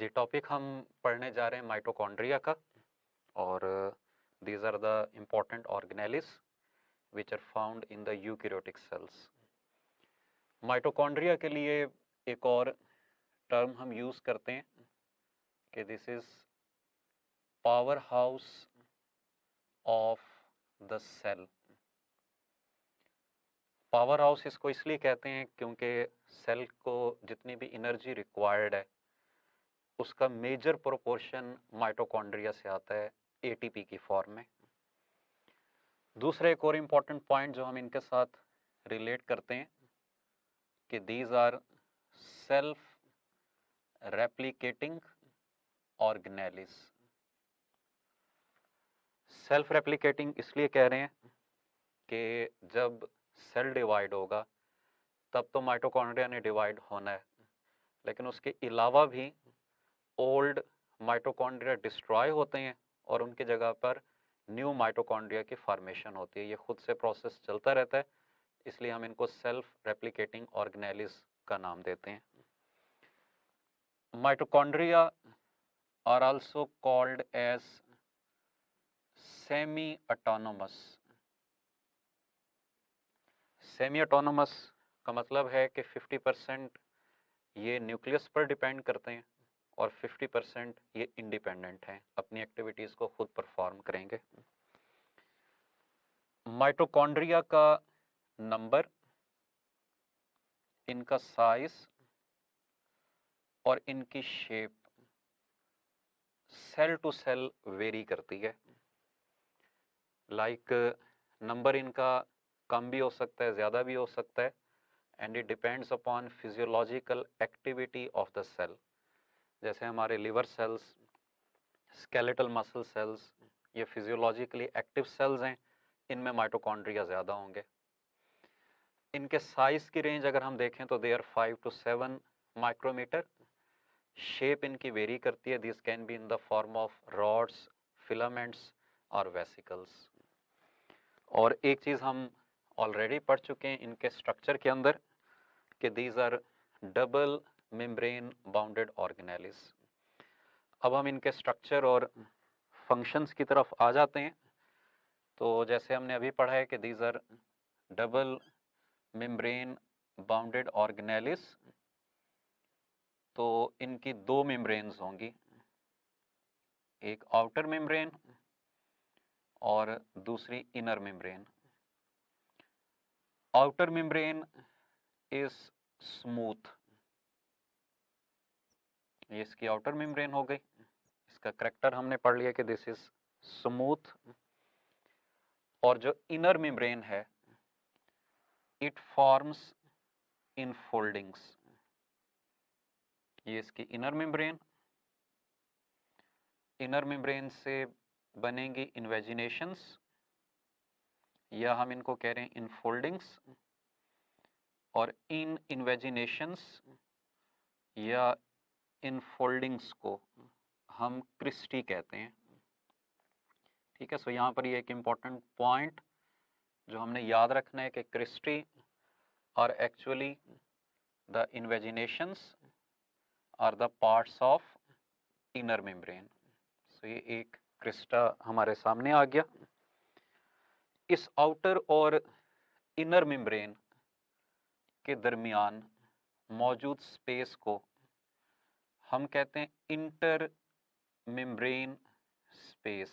जी, topic हम पढ़ने जा रहे हैं माइटोकॉन्ड्रिया का। और these are the important organelles which are found in the eukaryotic cells. Mitochondria के लिए एक और टर्म हम यूज करते हैं कि this is power house of the cell. Power house इसको इसलिए कहते हैं क्योंकि सेल को जितनी भी एनर्जी रिक्वायर्ड है उसका मेजर प्रोपोर्शन माइटोकॉन्ड्रिया से आता है एटीपी की फॉर्म में। दूसरा एक और इम्पॉर्टेंट पॉइंट जो हम इनके साथ रिलेट करते हैं कि these are self replicating organelles. Self replicating इसलिए कह रहे हैं कि जब सेल डिवाइड होगा तब तो माइटोकॉन्ड्रिया ने डिवाइड होना है, लेकिन उसके अलावा भी ओल्ड माइटोकॉन्ड्रिया डिस्ट्रॉय होते हैं और उनकी जगह पर न्यू माइटोकॉन्ड्रिया की फॉर्मेशन होती है। ये खुद से प्रोसेस चलता रहता है, इसलिए हम इनको सेल्फ रेप्लिकेटिंग ऑर्गेनेलिस का नाम देते हैं। Mitochondria are also called as semi autonomous. Semi autonomous का मतलब है कि 50% ये न्यूक्लियस पर डिपेंड करते हैं और 50% ये इंडिपेंडेंट हैं, अपनी एक्टिविटीज को खुद परफॉर्म करेंगे। माइटोकॉन्ड्रिया का नंबर, इनका साइज और इनकी shape cell to cell vary करती है। लाइक नंबर इनका कम भी हो सकता है, ज़्यादा भी हो सकता है, and it depends upon physiological activity of the cell. जैसे हमारे liver cells, skeletal muscle cells, ये फिजियोलॉजिकली एक्टिव सेल्स हैं, इनमें माइटोकॉन्ड्रिया ज़्यादा होंगे। इनके साइज की रेंज अगर हम देखें तो they are 5 to 7 micrometer. Shape इनकी वेरी करती है, this can be in the form of rods, filaments और वेसिकल्स। और एक चीज़ हम ऑलरेडी पढ़ चुके हैं इनके स्ट्रक्चर के अंदर कि these are double membrane bounded organelles. अब हम इनके स्ट्रक्चर और फंक्शंस की तरफ आ जाते हैं। तो जैसे हमने अभी पढ़ा है कि these are double membrane bounded organelles, तो इनकी दो मेम्ब्रेन्स होंगी, एक आउटर मेम्ब्रेन और दूसरी inner membrane. Outer membrane is smooth, ये इसकी आउटर मेम्ब्रेन हो गई। इसका करेक्टर हमने पढ़ लिया कि दिस इज स्मूथ। और जो इनर मेम्ब्रेन है इट फॉर्म्स इन फोल्डिंग्स, ये इसकी इनर मेम्ब्रेन। इनर मेम्ब्रेन से बनेंगी इन्वेजिनेशंस, या हम इनको कह रहे हैं इनफोल्डिंग्स। और इन इन्वेजिनेशंस या इनफोल्डिंग्स को हम क्रिस्टी कहते हैं। ठीक है, सो यहाँ पर ये एक इम्पॉर्टेंट पॉइंट जो हमने याद रखना है कि cristae are actually the invaginations are the parts of inner membrane. So ये एक क्रिस्टा हमारे सामने आ गया। इस आउटर और इनर मेम्ब्रेन के दरमियान मौजूद स्पेस को हम कहते हैं inter membrane space.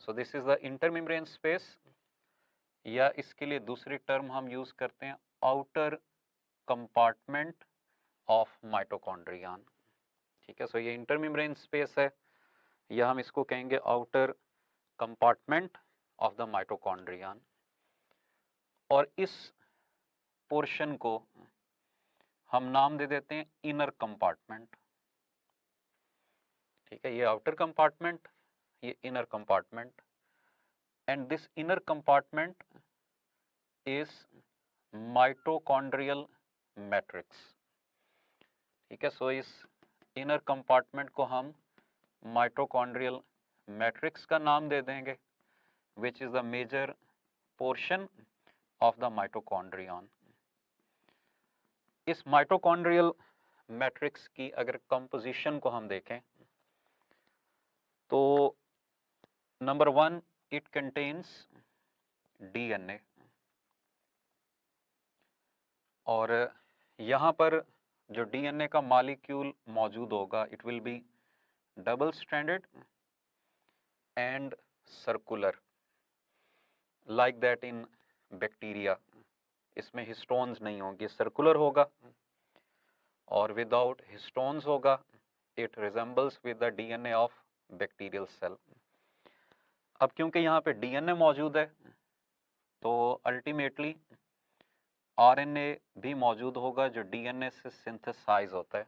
So this is the inter membrane space, या इसके लिए दूसरी टर्म हम यूज करते हैं आउटर कंपार्टमेंट ऑफ माइटोकॉन्ड्रियन। ठीक है, सो ये इंटर मेम्ब्रेन स्पेस है, या हम इसको कहेंगे outer compartment of the mitochondrion. और इस पोर्शन को हम नाम दे देते हैं इनर कंपार्टमेंट। ठीक है, ये आउटर कंपार्टमेंट, ये inner compartment, and this inner compartment is mitochondrial matrix. ठीक है, सो इस इनर कंपार्टमेंट को हम माइटोकॉन्ड्रियल मैट्रिक्स का नाम दे देंगे, which is the major portion of the mitochondrion. इस माइटोकॉन्ड्रियल मैट्रिक्स की अगर कंपोजिशन को हम देखें तो नंबर 1 इट कंटेन्स डीएनए, और यहाँ पर जो डीएनए का मॉलिक्यूल मौजूद होगा it will be double stranded and circular like that in bacteria. इसमें हिस्टोन्स नहीं होंगे, सर्कुलर होगा और विदाउट हिस्टोन्स होगा। It resembles with the DNA of bacterial cell. अब क्योंकि यहाँ पे डीएनए मौजूद है तो अल्टीमेटली आरएनए भी मौजूद होगा जो डीएनए से सिंथेसाइज होता है।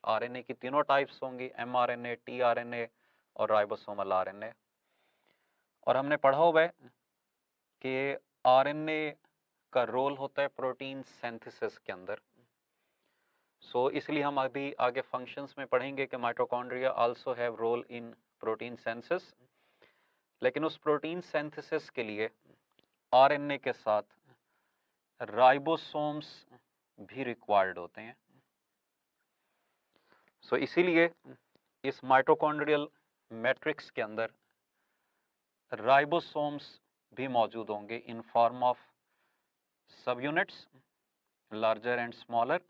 आरएनए की तीनों टाइप्स होंगी, एमआरएनए, टीआरएनए और राइबोसोमल आरएनए। और हमने पढ़ा हुआ है कि आरएनए का रोल होता है प्रोटीन सिंथेसिस के अंदर। सो इसलिए हम अभी आगे फंक्शंस में पढ़ेंगे कि mitochondria also have role in protein synthesis. लेकिन उस प्रोटीन सिंथेसिस के लिए आरएनए के साथ राइबोसोम्स भी रिक्वायर्ड होते हैं। सो इसीलिए इस माइटोकॉन्ड्रियल मैट्रिक्स के अंदर राइबोसोम्स भी मौजूद होंगे इन फॉर्म ऑफ सब यूनिट्स, लार्जर एंड स्मॉलर।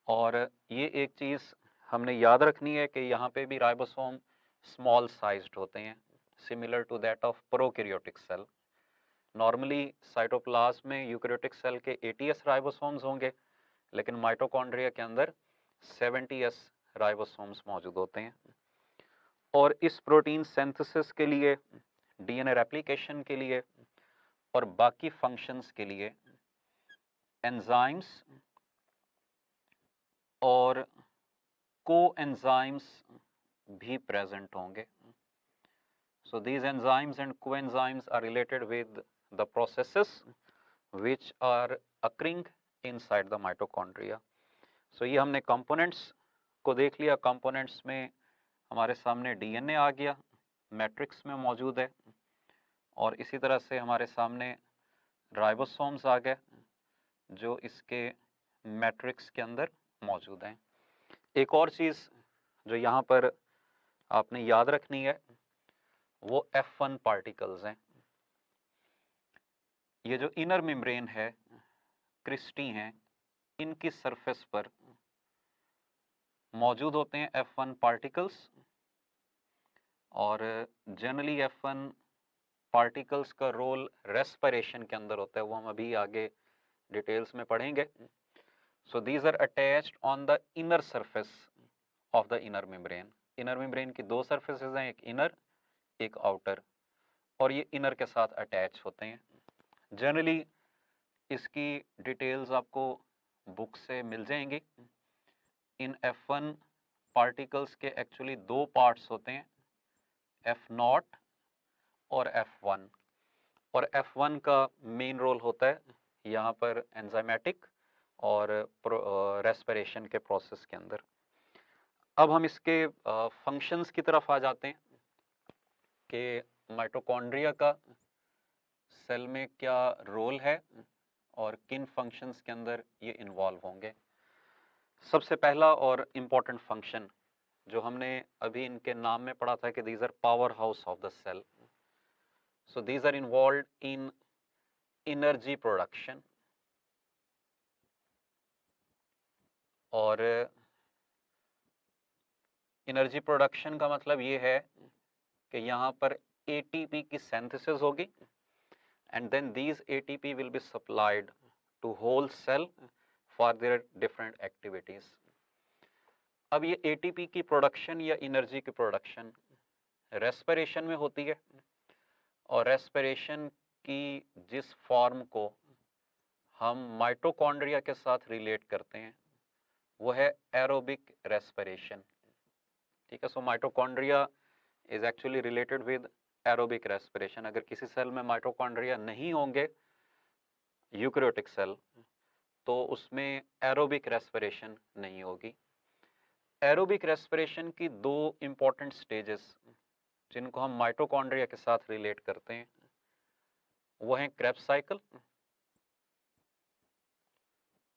और ये एक चीज़ हमने याद रखनी है कि यहाँ पे भी राइबोसोम स्मॉल साइज्ड होते हैं, similar to that of prokaryotic cell. Normally cytoplasm में यूकैरियोटिक सेल के 80s राइबोसोम्स होंगे, लेकिन माइटोकॉन्ड्रिया के अंदर 70s राइबोसोम्स मौजूद होते हैं। और इस प्रोटीन सिंथेसिस के लिए, डीएनए रेप्लिकेशन के लिए और बाकी फंक्शंस के लिए एंजाइम्स और कोएंजाइम्स भी प्रेजेंट होंगे। So these enzymes and coenzymes are related with the processes which are occurring inside the mitochondria. So ये हमने components को देख लिया। components में हमारे सामने डीएनए आ गया, मैट्रिक्स में मौजूद है, और इसी तरह से हमारे सामने राइबोसोम्स आ गए जो इसके मैट्रिक्स के अंदर मौजूद हैं। एक और चीज़ जो यहाँ पर आपने याद रखनी है वो F1 पार्टिकल्स हैं। ये जो इनर मेम्ब्रेन है, क्रिस्टी हैं, इनकी सरफेस पर मौजूद होते हैं F1 पार्टिकल्स। और जनरली F1 पार्टिकल्स का रोल रेस्पिरेशन के अंदर होता है, वो हम अभी आगे डिटेल्स में पढ़ेंगे। So these are attached on the inner surface of the inner membrane. Inner membrane की दो सरफेसेस हैं, एक इनर एक आउटर, और ये इनर के साथ अटैच होते हैं। जनरली इसकी डिटेल्स आपको बुक से मिल जाएंगी। इन F1 पार्टिकल्स के एक्चुअली दो पार्ट्स होते हैं, F0 और F1। और F1 का मेन रोल होता है यहाँ पर एंजाइमेटिक और रेस्पिरेशन के प्रोसेस के अंदर। अब हम इसके फंक्शंस की तरफ आ जाते हैं कि माइटोकॉन्ड्रिया का सेल में क्या रोल है और किन फंक्शंस के अंदर ये इन्वॉल्व होंगे। सबसे पहला और इम्पोर्टेंट फंक्शन जो हमने अभी इनके नाम में पढ़ा था कि these are power house of the cell. So these are involved in energy production. और एनर्जी प्रोडक्शन का मतलब ये है कि यहाँ पर ATP की सिंथेसिस होगी and then these ATP will be supplied to whole cell for their different activities. अब ये ATP की प्रोडक्शन या एनर्जी की प्रोडक्शन रेस्पिरेशन में होती है, और रेस्पिरेशन की जिस फॉर्म को हम माइटोकॉन्ड्रिया के साथ रिलेट करते हैं वो है एरोबिक रेस्पिरेशन। ठीक है, so mitochondria is actually related with aerobic respiration. अगर किसी सेल में माइटोकॉन्ड्रिया नहीं होंगे, यूकैरियोटिक सेल, तो उसमें एरोबिक रेस्पिरेशन नहीं होगी। एरोबिक रेस्पिरेशन की दो इम्पॉर्टेंट स्टेजेस जिनको हम माइटोकॉन्ड्रिया के साथ रिलेट करते हैं वो हैं क्रेब्स साइकिल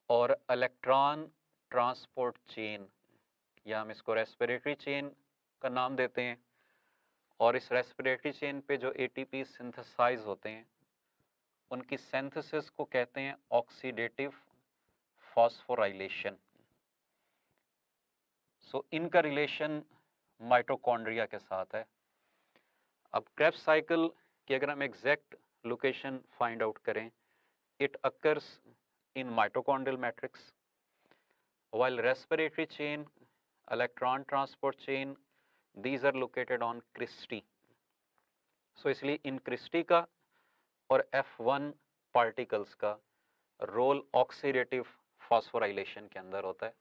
और इलेक्ट्रॉन ट्रांसपोर्ट चेन, या हम इसको रेस्पिरेटरी चेन का नाम देते हैं। और इस रेस्पिरेटरी चेन पे जो एटीपी सिंथेसाइज होते हैं उनकी सिंथेसिस को कहते हैं ऑक्सीडेटिव फॉस्फोराइलेशन। सो इनका रिलेशन माइटोकॉन्ड्रिया के साथ है। अब क्रेब्स साइकिल की अगर हम एग्जैक्ट लोकेशन फाइंड आउट करें, it occurs in mitochondrial matrix, while respiratory chain, electron transport chain, these are located on cristae. So इसलिए इन क्रिस्टी का और F1 पार्टिकल्स का रोल ऑक्सीडेटिव फॉस्फोराइलेशन के अंदर होता है।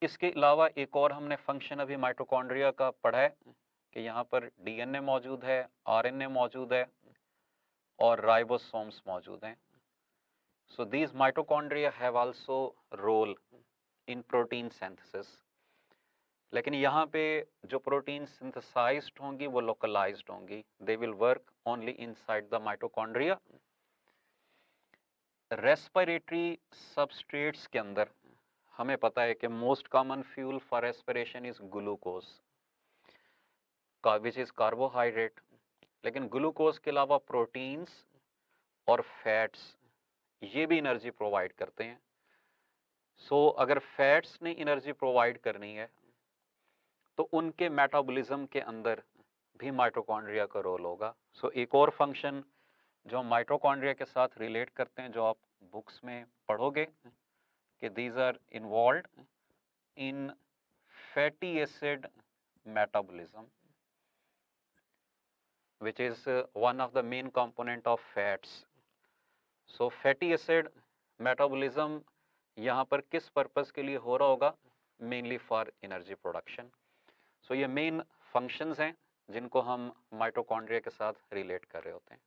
इसके अलावा एक और हमने फंक्शन अभी माइटोकॉन्ड्रिया का पढ़ा है कि यहाँ पर डीएनए मौजूद है, आरएनए मौजूद है और राइबोसोम्स मौजूद हैं। So these mitochondria have also role in protein synthesis. लेकिन यहाँ पे जो प्रोटीन सिंथेसाइज्ड होंगी वो लोकलाइज्ड होंगी, they will work only inside the mitochondria. Respiratory substrates के अंदर हमें पता है कि most common fuel for respiration is glucose, which is carbohydrate. लेकिन ग्लूकोज के अलावा प्रोटीन्स और फैट्स ये भी एनर्जी प्रोवाइड करते हैं। सो अगर फैट्स ने एनर्जी प्रोवाइड करनी है तो उनके मेटाबॉलिज्म के अंदर भी माइटोकॉन्ड्रिया का रोल होगा। सो एक और फंक्शन जो हम माइटोकॉन्ड्रिया के साथ रिलेट करते हैं, जो आप बुक्स में पढ़ोगे कि these are involved in fatty acid metabolism, which is one of the main component of fats. So fatty acid metabolism यहाँ पर किस पर्पस के लिए हो रहा होगा? Mainly for energy production. So ये मेन फंक्शंस हैं जिनको हम माइटोकॉन्ड्रिया के साथ रिलेट कर रहे होते हैं।